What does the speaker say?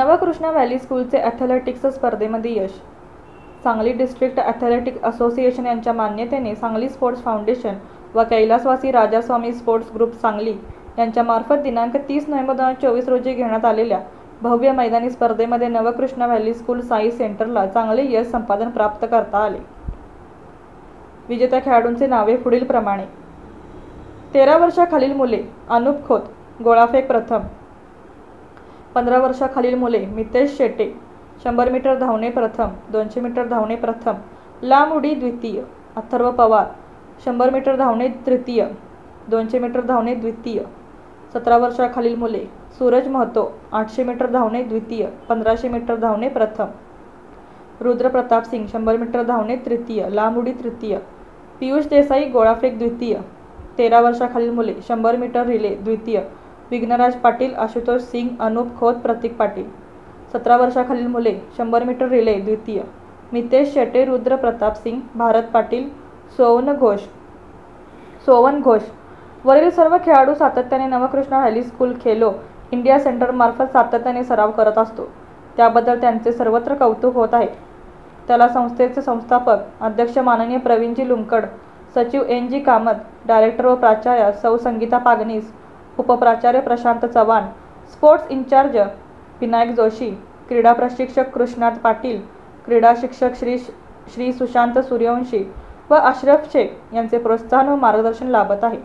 Navkrishna valley स्कूलचे athletics स्पर्धेमध्ये यश. Sangli district athletic association यांच्या मान्यतेने सांगली स्पोर्ट्स फाउंडेशन व कैलासवासी राजास्वामी स्पोर्ट्स ग्रुप सांगली यांच्यामार्फत दिनांक 30 नोव्हेंबर 2024 रोजी घेण्यात आलेल्या भव्य मैदानी स्पर्धेमध्ये नवकृष्णा व्हॅली स्कूल साई सेंटरला चांगले यश संपादन प्राप्त करता आले. विजेत्या खेळाडूंचे नावे पुढीलप्रमाणे. 13 वर्षाखालील मुले अनुप खोत, गोळाफेक प्रथम. 15 वर्षाखालील मुले मितेश शेटे, 100 मीटर धावणे प्रथम, 200 मीटर धावणे प्रथम, लांब उडी द्वितीय. अथर्व पवार, 100 मीटर धावणे तृतीय, 200 मीटर धावणे द्वितीय. 17 वर्षाखालील मुले सूरज महतो, 800 मीटर धावणे द्वितीय, 1500 मीटर धावणे प्रथम. रुद्र प्रताप सिंग, 100 मीटर धावणे तृतीय, लांब उडी तृतीय. पियुष देसाई, गोळाफेक द्वितीय. 13 वर्षाखालील मुले 100 मीटर रिले द्वितीय, विघ्नराज पाटील, आशुतोष सिंग, अनुप खोत, प्रतीक पाटील. 17 वर्षाखालील मुले 100 मीटर रिले द्वितीय, मितेश शेटे, रुद्र प्रताप सिंग, भारत पाटील, सोवन घोष. वरील सर्व खेळाडू सातत्याने Navkrishna valley school Khelo India सेंटरमार्फत सातत्याने सराव करत असतो. त्याबद्दल त्यांचे सर्वत्र कौतुक होत आहे. त्याला संस्थेचे संस्थापक अध्यक्ष माननीय प्रवीणजी लुमकड, सचिव एन.जी. कामत, डायरेक्टर व प्राचार्य सौ संगीता पागनीस, उपप्राचार्य प्रशांत चव्हाण, स्पोर्ट्स इंचार्ज विनायक जोशी, क्रीडा प्रशिक्षक कृष्णात पाटील, क्रीडा शिक्षक श्री सुशांत सूर्यवंशी व अशरफ शेख यांचे प्रोत्साहन व मार्गदर्शन लाभत आहे.